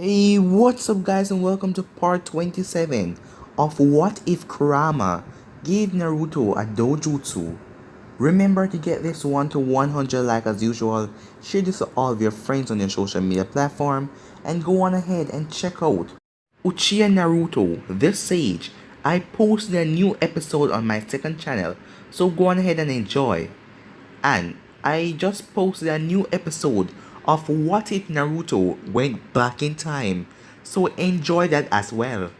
Hey, what's up guys and welcome to part 27 of What If Kurama gave Naruto a dojutsu. Remember to get this one to 100 like as usual, share this to all of your friends on your social media platform, and go on ahead and check out Uchiha Naruto, the Sage. I posted a new episode on my second channel, so go on ahead and enjoy. And I just posted a new episode of What If Naruto Went Back in Time, so enjoy that as well.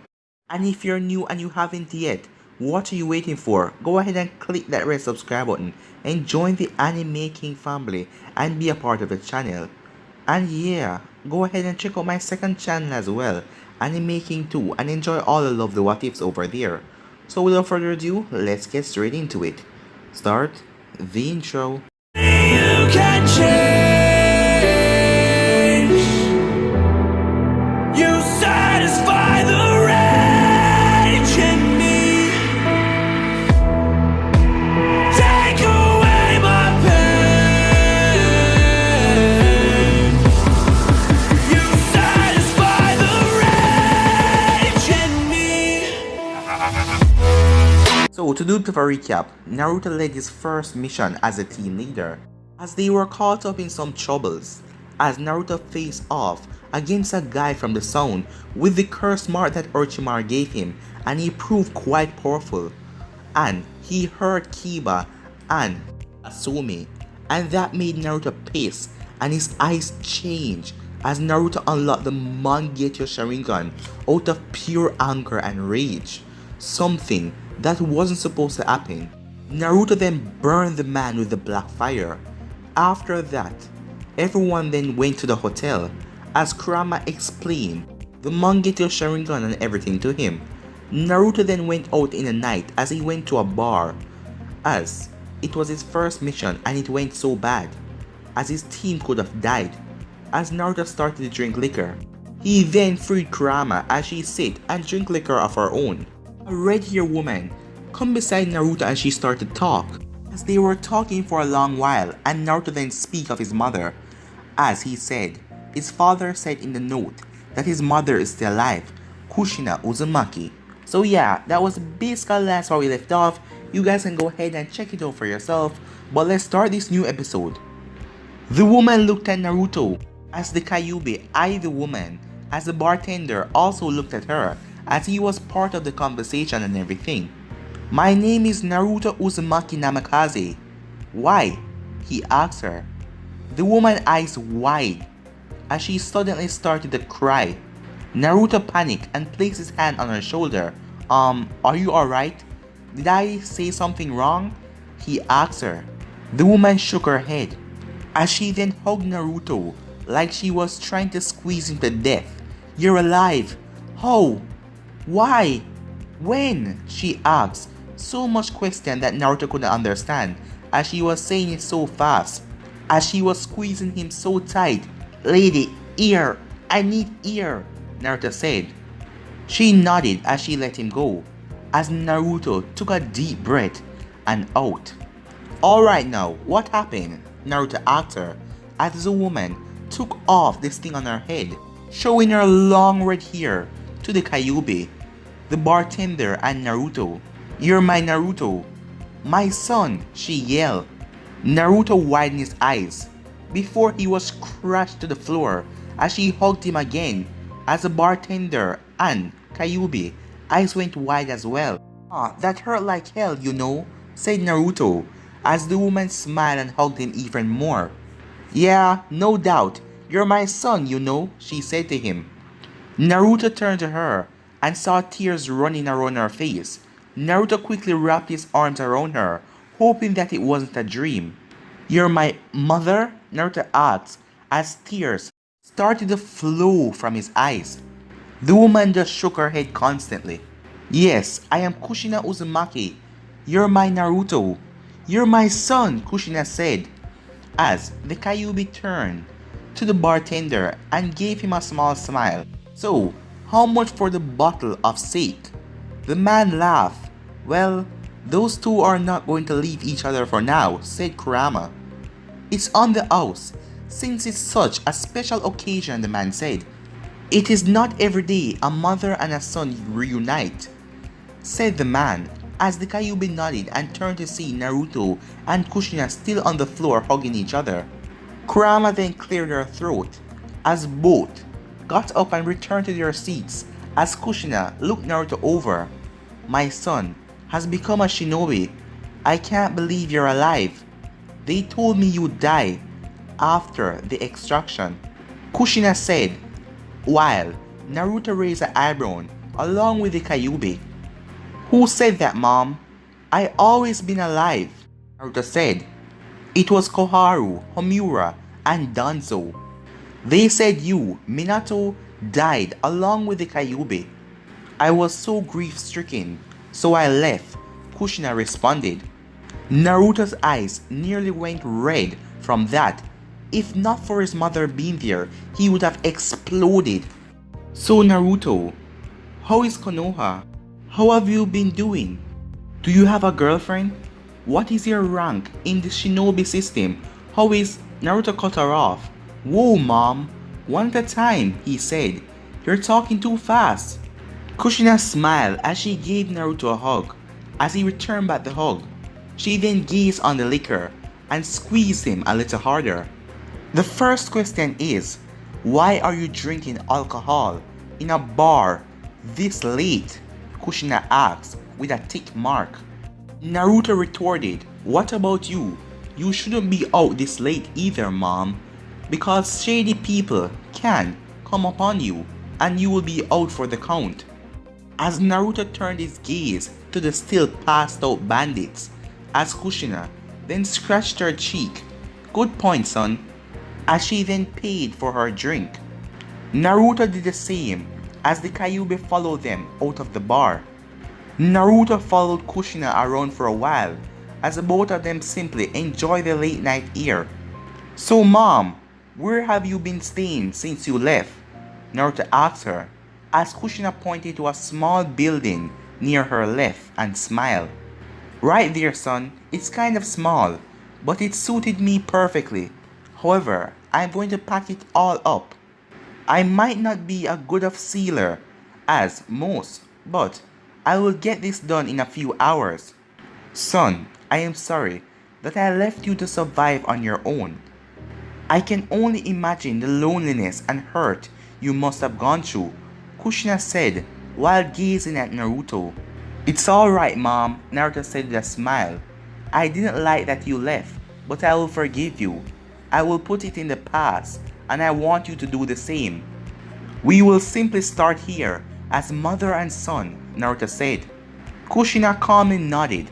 And if you're new and you haven't yet, what are you waiting for? Go ahead and click that red subscribe button and join the Anime King family and be a part of the channel. And yeah, go ahead and check out my second channel as well, Anime King 2, and enjoy all the lovely what ifs over there. So without further ado, let's get straight into it. Start the intro. You can change. You satisfy the rage in me. Take away my pain. You satisfy the rage in me. So to do a bit of a recap, Naruto led his first mission as a team leader, as they were caught up in some troubles, as Naruto faced off against a guy from the sound with the curse mark that Orochimaru gave him, and he proved quite powerful, and he hurt Kiba and Asumi, and that made Naruto pissed and his eyes changed as Naruto unlocked the Mangekyou Sharingan out of pure anger and rage, something that wasn't supposed to happen. Naruto then burned the man with the black fire. After that, everyone then went to the hotel as Kurama explained the Mangekyou Sharingan and everything to him. Naruto then went out in the night as he went to a bar, as it was his first mission and it went so bad as his team could have died, as Naruto started to drink liquor. He then freed Kurama as she sit and drink liquor of her own. A red-haired woman come beside Naruto and she started to talk, as they were talking for a long while, and Naruto then speak of his mother, as he said his father said in the note that his mother is still alive, Kushina Uzumaki. So yeah, that was basically that's where we left off. You guys can go ahead and check it out for yourself, but let's start this new episode. The woman looked at Naruto as the Kyuubi eyed the woman, as the bartender also looked at her as he was part of the conversation and everything. My name is Naruto Uzumaki Namikaze. Why? He asked her. The woman's eyes wide as she suddenly started to cry. Naruto panicked and placed his hand on her shoulder. Are you alright? Did I say something wrong? He asked her. The woman shook her head as she then hugged Naruto like she was trying to squeeze him to death. You're alive. How? Why? When? She asked. So much question that Naruto couldn't understand as she was saying it so fast, as she was squeezing him so tight. Lady, ear. I need ear, Naruto said. She nodded as she let him go, as Naruto took a deep breath and out. Alright now, what happened? Naruto asked her as the woman took off this thing on her head, showing her long red hair to the Kyuubi, the bartender, and Naruto. You're my Naruto. My son, she yelled. Naruto widened his eyes before he was crushed to the floor as she hugged him again, as the bartender and Kyuubi eyes went wide as well. That hurt like hell, you know, said Naruto as the woman smiled and hugged him even more. Yeah, no doubt. You're my son, you know, she said to him. Naruto turned to her and saw tears running around her face. Naruto quickly wrapped his arms around her, hoping that it wasn't a dream. You're my mother? Naruto asked as tears started to flow from his eyes. The woman just shook her head constantly. Yes, I am Kushina Uzumaki. You're my Naruto. You're my son, Kushina said, as the Kyuubi turned to the bartender and gave him a small smile. So, how much for the bottle of sake? The man laughed. Well, those two are not going to leave each other for now, said Kurama. It's on the house, since it's such a special occasion, the man said. It is not every day a mother and a son reunite, said the man, as the Kyuubi nodded and turned to see Naruto and Kushina still on the floor hugging each other. Kurama then cleared her throat, as both got up and returned to their seats as Kushina looked Naruto over. "My son has become a shinobi. I can't believe you're alive. They told me you'd die after the extraction," Kushina said, while Naruto raised an eyebrow along with the Kyuubi. "Who said that, Mom? I always been alive," Naruto said. "It was Koharu, Homura, and Danzo. They said you, Minato, died along with the Kyuubi. I was so grief-stricken, so I left," Kushina responded. Naruto's eyes nearly went red from that. If not for his mother being there, he would have exploded. "So Naruto, how is Konoha? How have you been doing? Do you have a girlfriend? What is your rank in the shinobi system? How is..." Naruto cut her off. "Whoa, Mom, one at a time," he said. "You're talking too fast." Kushina smiled as she gave Naruto a hug. As he returned back the hug, she then gazed on the liquor and squeezed him a little harder. "The first question is, why are you drinking alcohol in a bar this late?" Kushina asked with a tick mark. Naruto retorted, "What about you? You shouldn't be out this late either, Mom, because shady people can come upon you and you will be out for the count." As Naruto turned his gaze to the still passed out bandits, as Kushina then scratched her cheek. "Good point, son," as she then paid for her drink. Naruto did the same as the Kyuubi followed them out of the bar. Naruto followed Kushina around for a while as the both of them simply enjoyed the late night air. "So Mom, where have you been staying since you left?" Naruto asked her as Kushina pointed to a small building near her left and smiled. "Right there, son. It's kind of small, but it suited me perfectly. However, I'm going to pack it all up. I might not be as good of sealer as most, but I will get this done in a few hours. Son, I am sorry that I left you to survive on your own. I can only imagine the loneliness and hurt you must have gone through," Kushina said while gazing at Naruto. "It's alright, Mom," Naruto said with a smile. "I didn't like that you left, but I will forgive you. I will put it in the past, and I want you to do the same. We will simply start here as mother and son," Naruto said. Kushina calmly nodded.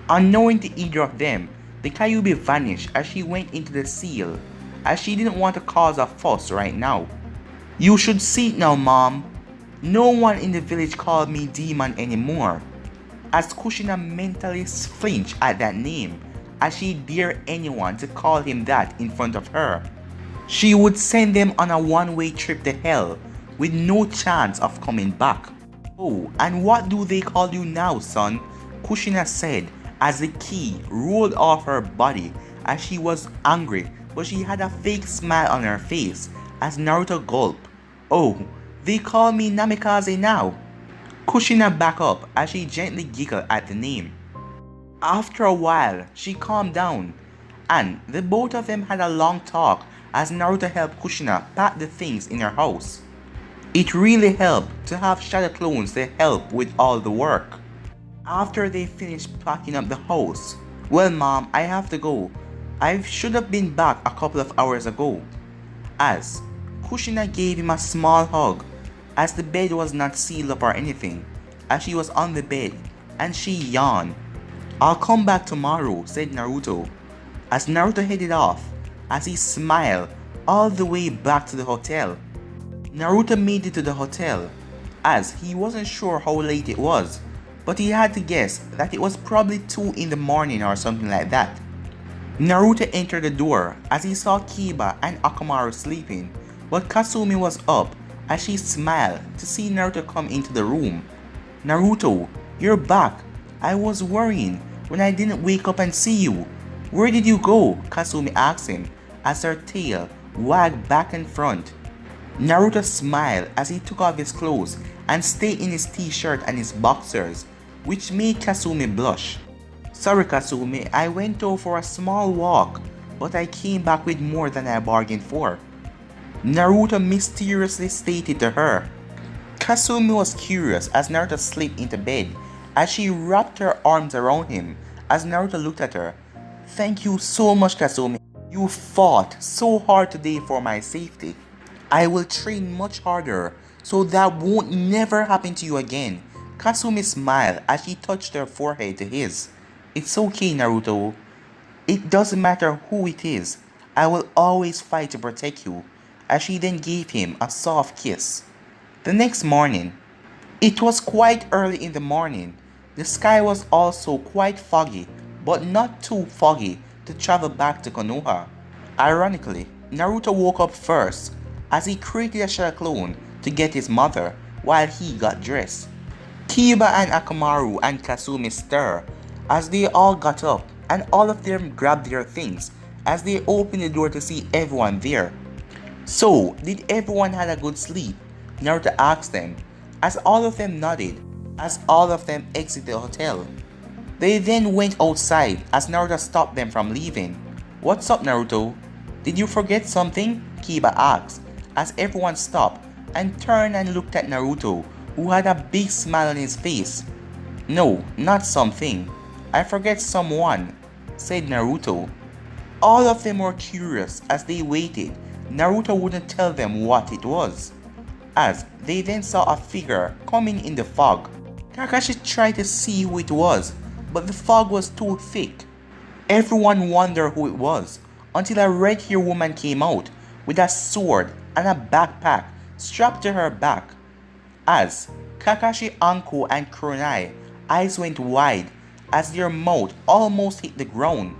Unknowing to either of them, the Kyuubi vanished as she went into the seal, as she didn't want to cause a fuss right now. "You should see it now, Mom. No one in the village called me demon anymore," as Kushina mentally flinched at that name, as she dared anyone to call him that in front of her. She would send them on a one-way trip to hell with no chance of coming back. "Oh, and what do they call you now, son?" Kushina said as the key rolled off her body as she was angry, but she had a fake smile on her face as Naruto gulped. "Oh, they call me Namikaze now." Kushina backed up as she gently giggled at the name. After a while, she calmed down, and the both of them had a long talk as Naruto helped Kushina pack the things in her house. It really helped to have shadow clones to help with all the work. After they finished packing up the house, "Well, Mom, I have to go. I should have been back a couple of hours ago," as Kushina gave him a small hug, as the bed was not sealed up or anything, as she was on the bed, and she yawned. "I'll come back tomorrow," said Naruto, as Naruto headed off, as he smiled all the way back to the hotel. Naruto made it to the hotel, as he wasn't sure how late it was, but he had to guess that it was probably 2 in the morning or something like that. Naruto entered the door as he saw Kiba and Akamaru sleeping, but Kasumi was up as she smiled to see Naruto come into the room. "Naruto, you're back. I was worrying when I didn't wake up and see you. Where did you go?" Kasumi asked him as her tail wagged back and front. Naruto smiled as he took off his clothes and stayed in his t-shirt and his boxers, which made Kasumi blush. Sorry Kasumi, I went out for a small walk, but I came back with more than I bargained for, Naruto mysteriously stated to her. Kasumi was curious as Naruto slipped into bed as she wrapped her arms around him as Naruto looked at her. Thank you so much Kasumi. You fought so hard today for my safety. I will train much harder so that won't never happen to you again. Kasumi smiled as she touched her forehead to his. It's okay Naruto. It doesn't matter who it is. I will always fight to protect you. As she then gave him a soft kiss. The next morning, it was quite early in the morning. The sky was also quite foggy, but not too foggy to travel back to Konoha. Ironically, Naruto woke up first as he created a shadow clone to get his mother while he got dressed. Kiba and Akamaru and Kasumi stir as they all got up and all of them grabbed their things as they opened the door to see everyone there. So, did everyone had a good sleep? Naruto asked them, as all of them nodded, as all of them exited the hotel. They then went outside as Naruto stopped them from leaving. What's up Naruto? Did you forget something? Kiba asked, as everyone stopped and turned and looked at Naruto, who had a big smile on his face. No, not something. I forget someone, said Naruto. All of them were curious as they waited. Naruto wouldn't tell them what it was, as they then saw a figure coming in the fog. Kakashi tried to see who it was, but the fog was too thick. Everyone wondered who it was, until a red-haired woman came out with a sword and a backpack strapped to her back. As Kakashi, Anko, and Kuronai eyes went wide as their mouth almost hit the ground.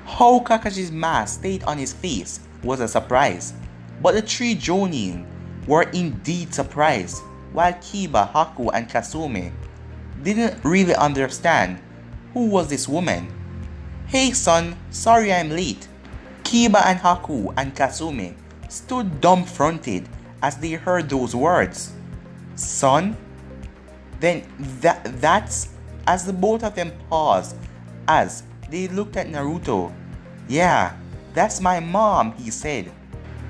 How Kakashi's mask stayed on his face was a surprise, but the three Jonin were indeed surprised, while Kiba, Haku, and Kasumi didn't really understand who was this woman. Hey son, sorry I'm late. Kiba and Haku and Kasumi stood dumbfounded as they heard those words. Son? Then that's as the both of them paused as they looked at Naruto. Yeah, that's my mom, he said.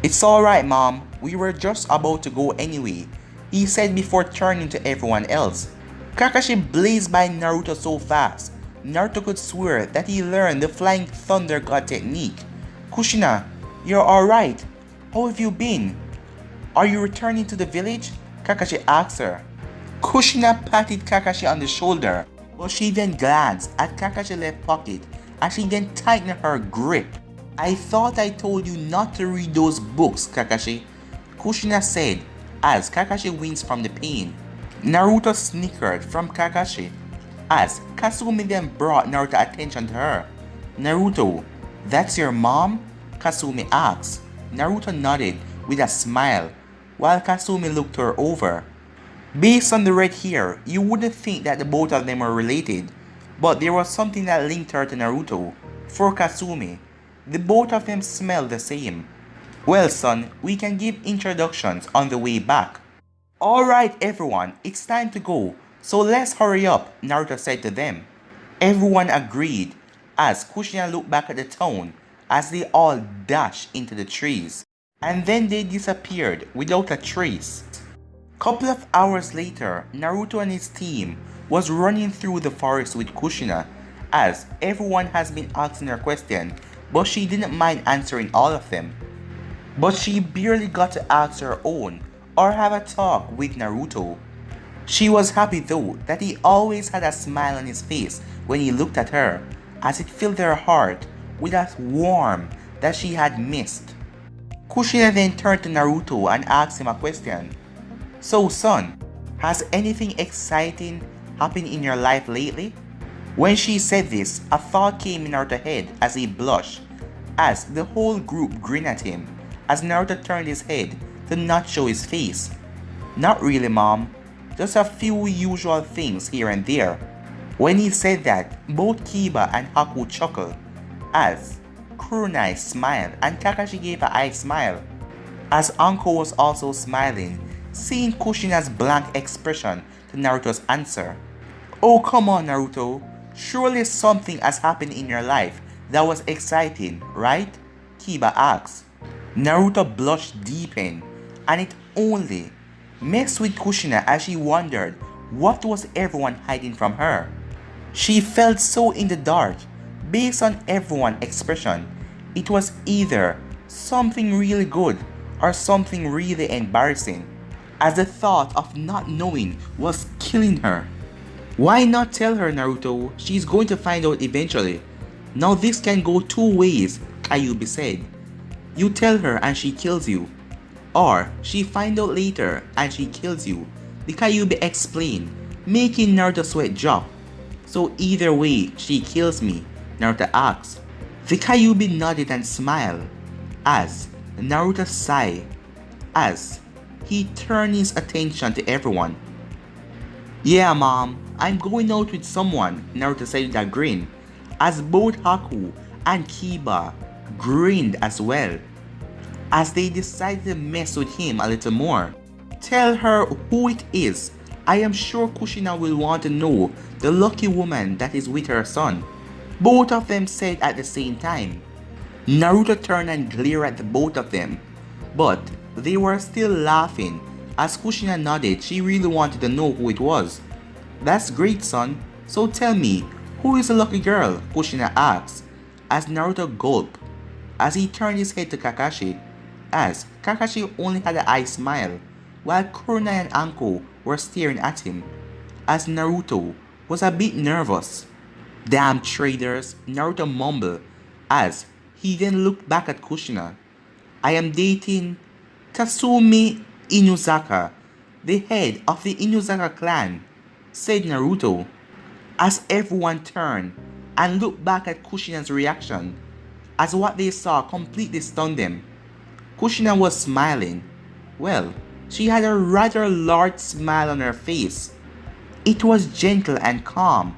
It's alright mom, we were just about to go anyway, he said before turning to everyone else. Kakashi blazed by Naruto so fast, Naruto could swear that he learned the Flying Thunder God technique. Kushina, you're alright. How have you been? Are you returning to the village? Kakashi asked her. Kushina patted Kakashi on the shoulder, but she then glanced at Kakashi's left pocket and she then tightened her grip. I thought I told you not to read those books, Kakashi, Kushina said as Kakashi winced from the pain. Naruto snickered from Kakashi as Kasumi then brought Naruto's attention to her. Naruto, that's your mom? Kasumi asked. Naruto nodded with a smile while Kasumi looked her over. Based on the red hair, you wouldn't think that the both of them were related, but there was something that linked her to Naruto. For Kasumi, the both of them smelled the same. Well son, we can give introductions on the way back. Alright everyone, it's time to go, so let's hurry up, Naruto said to them. Everyone agreed as Kushina looked back at the town as they all dashed into the trees. And then they disappeared without a trace. Couple of hours later, Naruto and his team was running through the forest with Kushina as everyone has been asking her question, but she didn't mind answering all of them. But she barely got to ask her own or have a talk with Naruto. She was happy though that he always had a smile on his face when he looked at her, as it filled her heart with that warmth that she had missed. Kushina then turned to Naruto and asked him a question. So son, has anything exciting happened in your life lately? When she said this, a thought came in Naruto's head as he blushed, as the whole group grinned at him as Naruto turned his head to not show his face. Not really mom, just a few usual things here and there. When he said that, both Kiba and Haku chuckled as Kuronai smiled and Kakashi gave an eye smile. as Anko was also smiling, seeing Kushina's blank expression to Naruto's answer. Oh come on Naruto, surely something has happened in your life that was exciting, right? Kiba asks. Naruto blushed deepened, and it only messed with Kushina as she wondered what was everyone hiding from her. She felt so in the dark. Based on everyone's expression, it was either something really good or something really embarrassing, as the thought of not knowing was killing her. Why not tell her, Naruto? She's going to find out eventually. Now this can go two ways, Kyuubi said. You tell her and she kills you. Or she finds out later and she kills you. The Kyuubi explained, making Naruto sweat drop. So either way, she kills me, Naruto asks. The Kyuubi nodded and smiled as Naruto sighed as he turned his attention to everyone. Yeah mom, I'm going out with someone, Naruto said with a grin, as both Haku and Kiba grinned as well, as they decided to mess with him a little more. Tell her who it is. I am sure Kushina will want to know the lucky woman that is with her son, both of them said at the same time. Naruto turned and glared at the both of them, but they were still laughing as Kushina nodded she really wanted to know who it was. That's great son, so tell me, who is the lucky girl? Kushina asked as Naruto gulped as he turned his head to Kakashi, as Kakashi only had an eye smile while Kurama and Anko were staring at him, as Naruto was a bit nervous. Damn traitors, Naruto mumbled as he then looked back at Kushina. I am dating Tatsumi Inuzaka, the head of the Inuzaka clan, said Naruto, as everyone turned and looked back at Kushina's reaction, as what they saw completely stunned them. Kushina was smiling. Well, she had a rather large smile on her face. It was gentle and calm.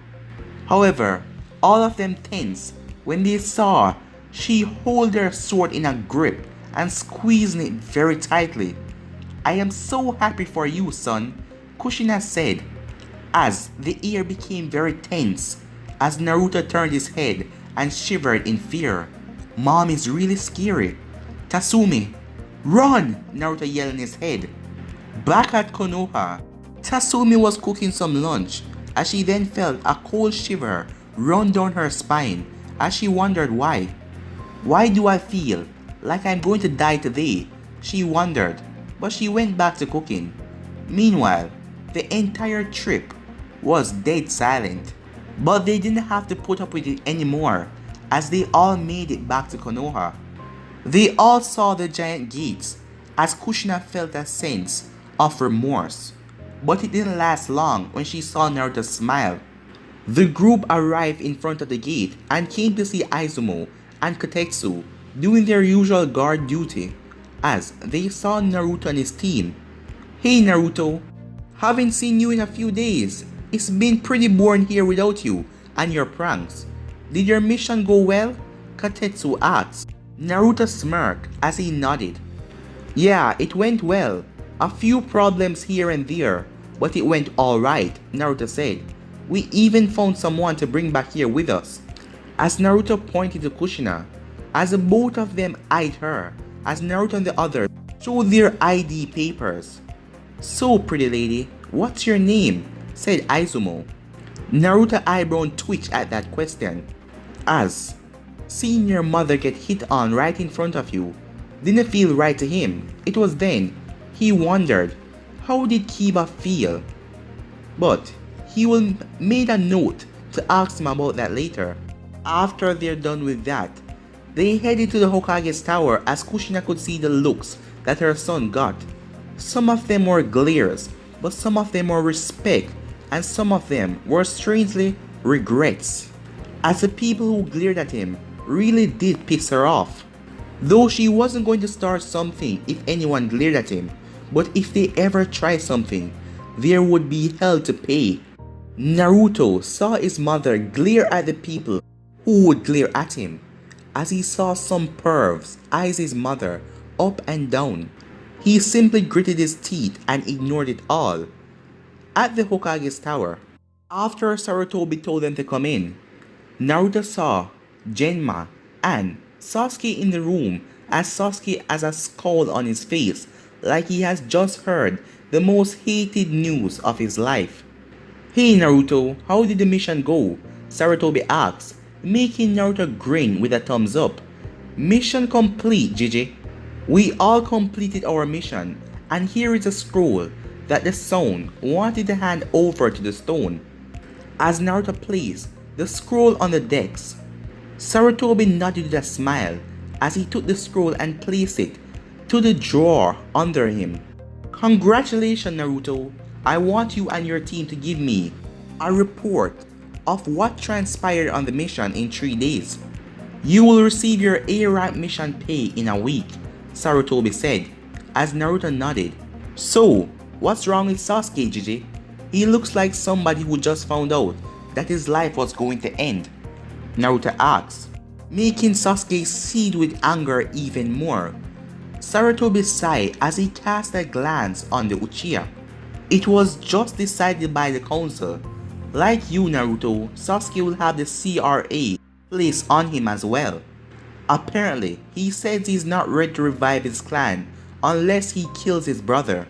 However, all of them tensed when they saw she hold her sword in a grip and squeezing it very tightly. I am so happy for you, son, Kushina said, as the air became very tense as Naruto turned his head and shivered in fear. Mom is really scary. Tatsumi, run! Naruto yelled in his head. Back at Konoha, Tatsumi was cooking some lunch as she then felt a cold shiver run down her spine as she wondered why. Why do I feel like I'm going to die today? She wondered, but she went back to cooking. Meanwhile, the entire trip was dead silent. But they didn't have to put up with it anymore as they all made it back to Konoha. They all saw the giant gates as Kushina felt a sense of remorse, but it didn't last long when she saw Naruto smile. The group arrived in front of the gate and came to see Izumo and Kotetsu doing their usual guard duty as they saw Naruto and his team. Hey Naruto, haven't seen you in a few days. It's been pretty boring here without you and your pranks. Did your mission go well? Kotetsu asked. Naruto smirked as he nodded. Yeah, it went well. A few problems here and there, but it went alright, Naruto said. We even found someone to bring back here with us. As Naruto pointed to Kushina, as both of them eyed her, as Naruto and the others showed their ID papers. So pretty lady, what's your name? Said Izumo. Naruto eyebrow twitched at that question, as seeing your mother get hit on right in front of you didn't feel right to him. It was then he wondered, how did Kiba feel? But he will made a note to ask him about that later. After they're done with that, they headed to the Hokage's tower as Kushina could see the looks that her son got. Some of them were glares, but some of them were respect, and some of them were strangely regrets, as the people who glared at him really did piss her off. Though she wasn't going to start something if anyone glared at him, but if they ever try something, there would be hell to pay. Naruto saw his mother glare at the people who would glare at him, as he saw some pervs eyes his mother up and down, He simply gritted his teeth and ignored it all. At the Hokage's tower, after Sarutobi told them to come in, Naruto saw Genma and Sasuke in the room as Sasuke has a scowl on his face like he has just heard the most hated news of his life. "Hey Naruto, how did the mission go?" Sarutobi asks, making Naruto grin with a thumbs up. "Mission complete, Gigi. We all completed our mission, and here is a scroll that the Sound wanted to hand over to the Stone." As Naruto placed the scroll on the decks, Sarutobi nodded with a smile as he took the scroll and placed it to the drawer under him. "Congratulations, Naruto. I want you and your team to give me a report of what transpired on the mission in 3 days. You will receive your A-rank mission pay in a week," Sarutobi said, as Naruto nodded. "So, what's wrong with Sasuke, Gigi? He looks like somebody who just found out that his life was going to end," Naruto asks, making Sasuke seethe with anger even more. Sarutobi sighed as he cast a glance on the Uchiha. "It was just decided by the council. Like you, Naruto, Sasuke will have the CRA placed on him as well. Apparently, he says he's not ready to revive his clan unless he kills his brother.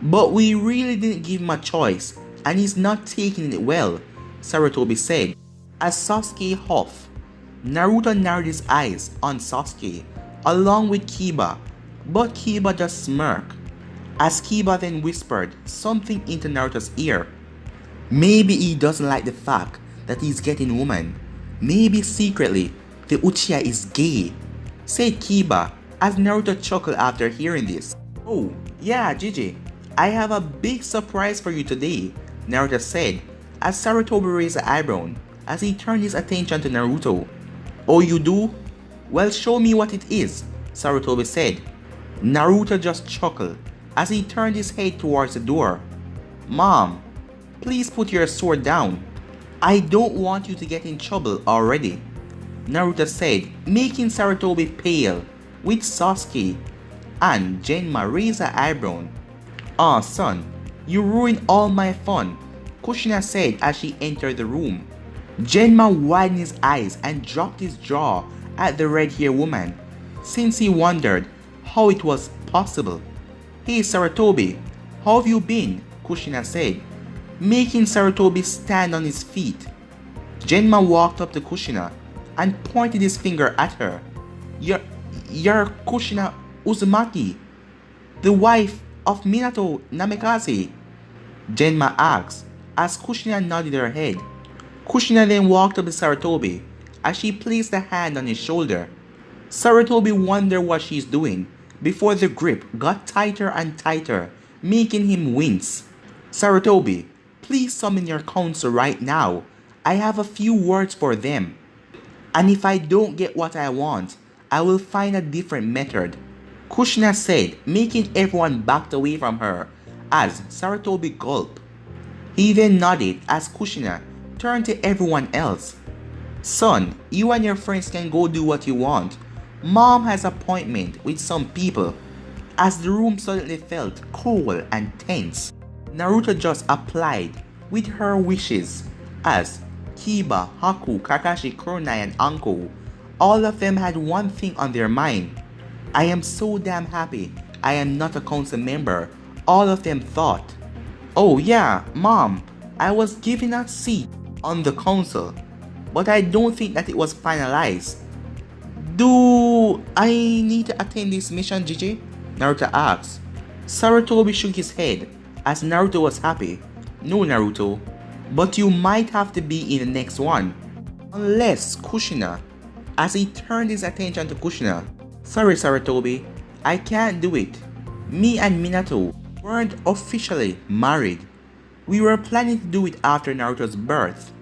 But we really didn't give him a choice and he's not taking it well," Sarutobi said. As Sasuke huffed, Naruto narrowed his eyes on Sasuke along with Kiba, but Kiba just smirked. As Kiba then whispered something into Naruto's ear. "Maybe he doesn't like the fact that he's getting woman. Maybe secretly the Uchiha is gay," said Kiba as Naruto chuckled after hearing this. "Oh, yeah, Gigi, I have a big surprise for you today," Naruto said as Sarutobi raised an eyebrow as he turned his attention to Naruto. "Oh, you do? Well, show me what it is," Sarutobi said. Naruto just chuckled as he turned his head towards the door. "Mom, please put your sword down. I don't want you to get in trouble already," Naruto said, making Sarutobi pale, with Sasuke and Genma raised her eyebrow. "Aw, son, you ruined all my fun," Kushina said as she entered the room. Genma widened his eyes and dropped his jaw at the red-haired woman, since he wondered how it was possible. "Hey Sarutobi, how have you been?" Kushina said, making Sarutobi stand on his feet. Genma walked up to Kushina and pointed his finger at her. You're Kushina Uzumaki, the wife of Minato Namikaze?" Genma asked as Kushina nodded her head. Kushina then walked up to Sarutobi as she placed a hand on his shoulder. Sarutobi wondered what she's doing before the grip got tighter and tighter, making him wince. "Sarutobi, please summon your council right now. I have a few words for them. And if I don't get what I want, I will find a different method," Kushina said, making everyone back away from her as Sarutobi gulped. He then nodded as Kushina turned to everyone else. "Son, you and your friends can go do what you want. Mom has an appointment with some people." As the room suddenly felt cold and tense, Naruto just applied with her wishes as Kiba, Haku, Kakashi, Kuronai, and Anko, all of them had one thing on their mind. "I am so damn happy I am not a council member," all of them thought. "Oh yeah, Mom, I was given a seat on the council, but I don't think that it was finalized. Do I need to attend this mission, Gigi?" Naruto asked. Sarutobi shook his head as Naruto was happy. "No, Naruto, but you might have to be in the next one. Unless Kushina," as he turned his attention to Kushina. "Sorry, Sarutobi, I can't do it. Me and Minato weren't officially married. We were planning to do it after Naruto's birth,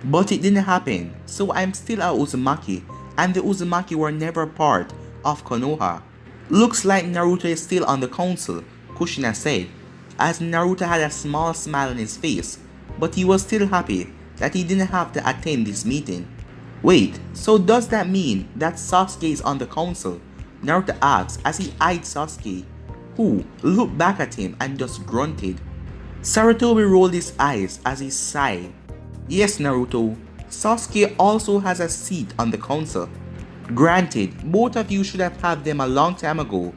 but it didn't happen, so I'm still a Uzumaki, and the Uzumaki were never part of Konoha." "Looks like Naruto is still on the council," Kushina said, as Naruto had a small smile on his face, but he was still happy that he didn't have to attend this meeting. "Wait, so does that mean that Sasuke is on the council?" Naruto asked as he eyed Sasuke, who looked back at him and just grunted. Sarutobi rolled his eyes as he sighed. Yes, Naruto, Sasuke also has a seat on the council. Granted, both of you should have had them a long time ago.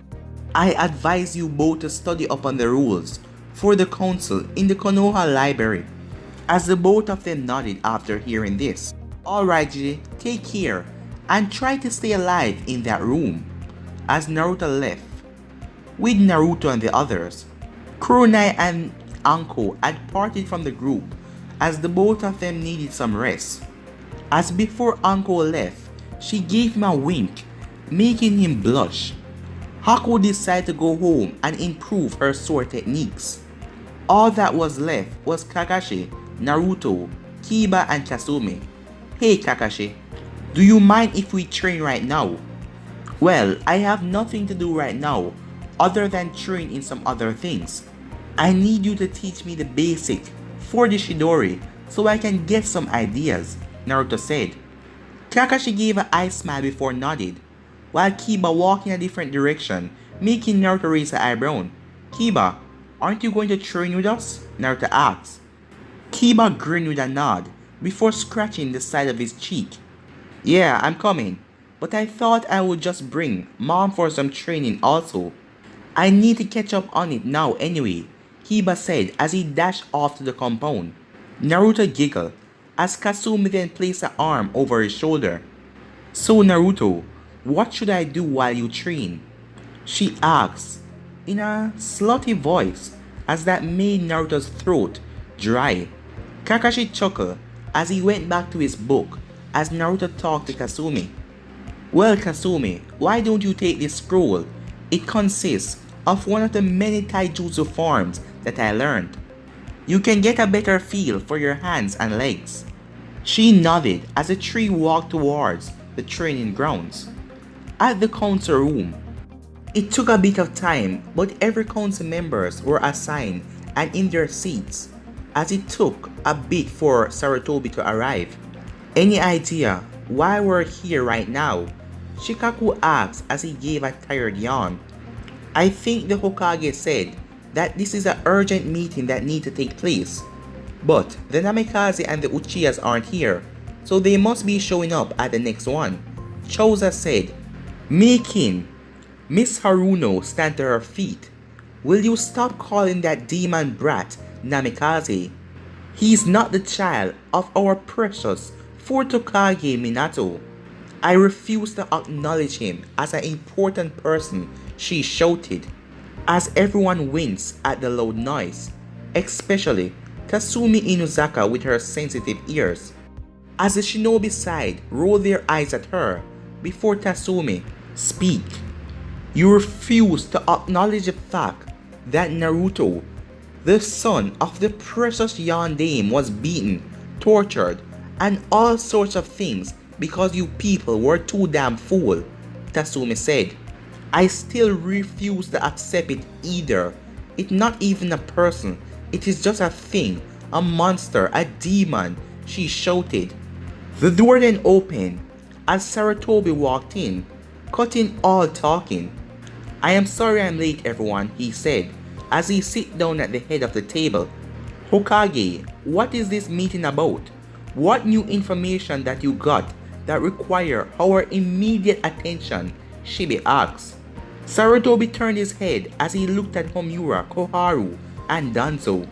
I advise you both to study up on the rules for the council in the Konoha library. As the both of them nodded after hearing this. Alright Jiji, take care and try to stay alive in that room. As Naruto left, with Naruto and the others, Kurama and Anko had parted from the group as the both of them needed some rest. As before Anko left, she gave him a wink, making him blush. Hako decided to go home and improve her sword techniques. All that was left was Kakashi, Naruto, Kiba and Kasumi. Hey Kakashi, do you mind if we train right now? Well, I have nothing to do right now other than train in some other things. I need you to teach me the basic for the Chidori so I can get some ideas, Naruto said. Kakashi gave an eye smile before nodded, while Kiba walked in a different direction, making Naruto raise her eyebrow. Kiba, aren't you going to train with us? Naruto asked. Kiba grinned with a nod before scratching the side of his cheek. Yeah, I'm coming, but I thought I would just bring Mom for some training also. I need to catch up on it now anyway, Kiba said as he dashed off to the compound. Naruto giggled as Kasumi then placed an arm over his shoulder. So Naruto, what should I do while you train? She asked in a slutty voice as that made Naruto's throat dry. Kakashi chuckled as he went back to his book as Naruto talked to Kasumi. Well Kasumi, why don't you take this scroll? It consists of one of the many taijutsu forms that I learned. You can get a better feel for your hands and legs. She nodded as the three walked towards the training grounds. At the council room, it took a bit of time, but every council members were assigned and in their seats, as it took a bit for Sarutobi to arrive. Any idea why we're here right now? Shikaku asked as he gave a tired yawn. I think the Hokage said that this is an urgent meeting that needs to take place. But the Namikaze and the Uchihas aren't here, so they must be showing up at the next one, Choza said, making Miss Haruno stand to her feet. Will you stop calling that demon brat Namikaze? He's not the child of our precious 4th Hokage Minato. I refuse to acknowledge him as an important person, she shouted, as everyone winced at the loud noise, especially Kasumi Inuzaka with her sensitive ears. As the shinobi side rolled their eyes at her before Kasumi speak. You refuse to acknowledge the fact that Naruto, the son of the precious Yondaime, was beaten, tortured, and all sorts of things because you people were too damn fool, Kasumi said. I still refuse to accept it either. It's not even a person, it is just a thing, a monster, a demon, she shouted. The door then opened as Sarutobi walked in, cutting all talking. I am sorry I'm late everyone, he said as he sat down at the head of the table. Hokage, what is this meeting about? What new information that you got that require our immediate attention? Shibi asked. Sarutobi turned his head as he looked at Homura, Koharu, and Danzo.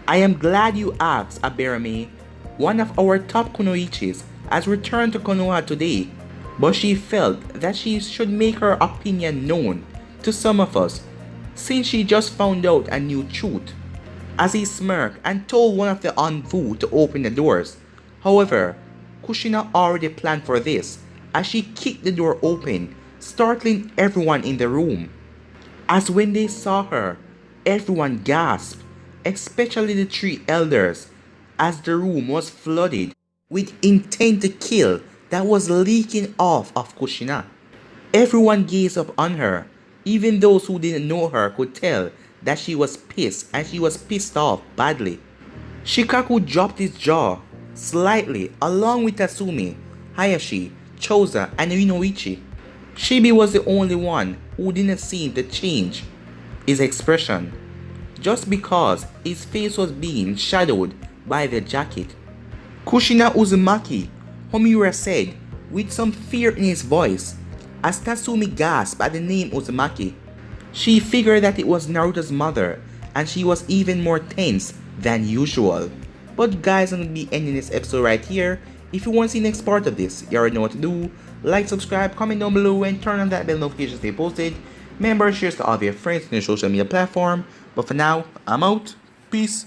I am glad you asked, Aberame. One of our top kunoichis has returned to Konoha today, but she felt that she should make her opinion known to some of us since she just found out a new truth. As he smirked and told one of the Anvu to open the doors. However, Kushina already planned for this as she kicked the door open, startling everyone in the room. As when they saw her, everyone gasped, especially the three elders, as the room was flooded with intent to kill that was leaking off of Kushina. Everyone gazed up on her. Even those who didn't know her could tell that she was pissed, and she was pissed off badly. Shikaku dropped his jaw slightly along with Tatsumi, Hayashi, Choza, and Inoichi. Shibi was the only one who didn't seem to change. his expression, just because his face was being shadowed by the jacket. Kushina Uzumaki, Homura said, with some fear in his voice, as Tatsumi gasped at the name Uzumaki. She figured that it was Naruto's mother, and she was even more tense than usual. But guys, I'm gonna be ending this episode right here. If you want to see the next part of this, you already know what to do. Like, subscribe, comment down below, and turn on that bell notification to stay posted. Remember, share to all of your friends on your social media platform. But for now, I'm out. Peace.